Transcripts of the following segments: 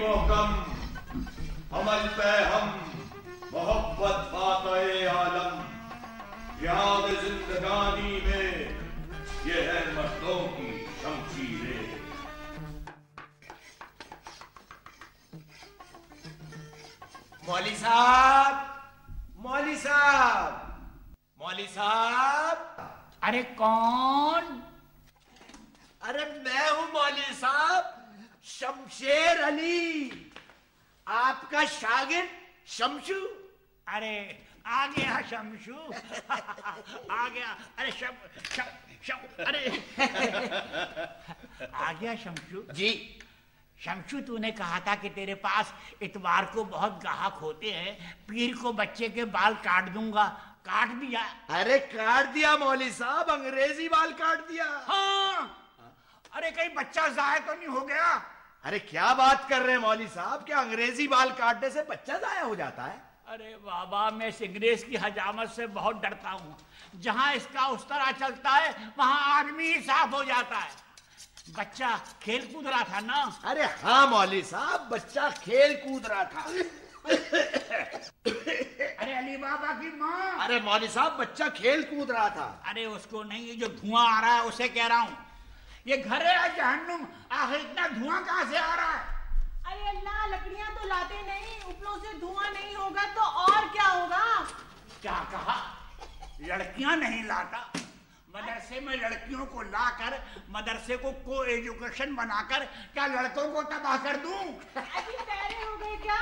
मोहकम अमल पे हम मोहब्बत फातह आलम, याद जिंदगानी में ये है मर्दों की शमशीरें। मौली साहब, मौली साहब, मौली साहब। अरे कौन? अरे मैं हूं मौली साहब, शमशेर अली, आपका शागिर्द शमशू। अरे आ गया शमशू। आ गया। अरे अरे आ गया शमशू जी। शमशू, तूने कहा था कि तेरे पास इतवार को बहुत ग्राहक होते हैं, पीर को बच्चे के बाल काट दूंगा। काट दिया? अरे काट दिया मौली साहब, अंग्रेजी बाल काट दिया। हाँ। अरे कहीं बच्चा जाया तो नहीं हो गया? अरे क्या बात कर रहे हैं मौली साहब, क्या अंग्रेजी बाल काटने से बच्चा जाया हो जाता है? अरे बाबा, मैं इस अंग्रेज की हजामत से बहुत डरता हूँ। जहाँ इसका उस्तरा चलता है वहाँ आदमी ही साफ हो जाता है। बच्चा खेल कूद रहा था ना? अरे हाँ मौली साहब, बच्चा खेल कूद रहा था। अरे अली बाबा की माँ। अरे मौली साहब, बच्चा खेल कूद रहा था। अरे उसको नहीं, ये जो धुआं आ रहा है उसे कह रहा हूँ। ये घर है जहन्नुम, आखिर इतना धुआं कहाँ से आ रहा है? अरे अल्लाह, लकड़ियां तो लाते नहीं, उपलों से धुआं नहीं होगा तो और क्या होगा? क्या कहा? लड़कियां नहीं लाता? मदरसे में लड़कियों को लाकर मदरसे को एजुकेशन बनाकर क्या लड़कों को तबाह कर दूं? अभी पैरे हो गए क्या?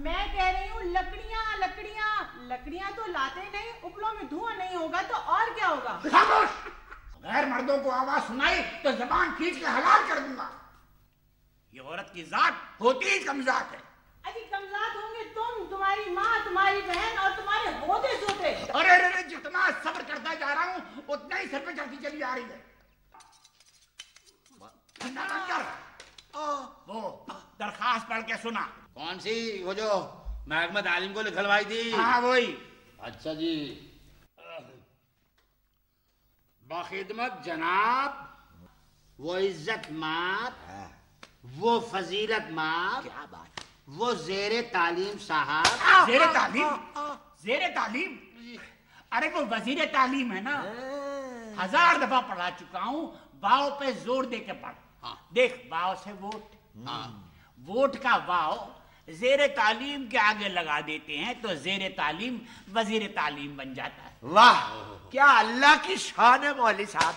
मैं कह रही हूँ लकड़ियां लकड़ियां लकड़ियां तो लाते नहीं, उपलों में धुआं नहीं होगा तो और क्या होगा? खामोश! गैर मर्दों को आवाज सुनाई तो जबान खींच के हलाल कर दूंगा। ये औरत की जात होती ही कमजात है। अजी कमजात होंगे तुम, तुम्हारी माँ, तुम्हारी बहन और तुम्हारे होते सोते। अरे अरे, जितना सब्र करता जा रहा हूँ उतना ही सर पे चढ़ती चली आ रही है। वो दरखास्त पढ़ के सुना। कौन सी? वो जो महकमत आलिम को लिखलवाई थी? हाँ वही। अच्छा जी। बाखिदमत जनाब, वो इज्जत माप, वो फजीलत माप, क्या बात? वो जेरे तालीम साहब। जेरे तालीम? जेरे तालीम? अरे वो वजीर तालीम है ना, 1000 दफा पढ़ा चुका हूँ। वाव पे जोर दे के पढ़। देख, वाव से वोट, वोट का वाव जेरे तालीम के आगे लगा देते हैं तो जेरे तालीम वजीर तालीम बन जाता है। वाह, क्या अल्लाह की शान है मौली साहब।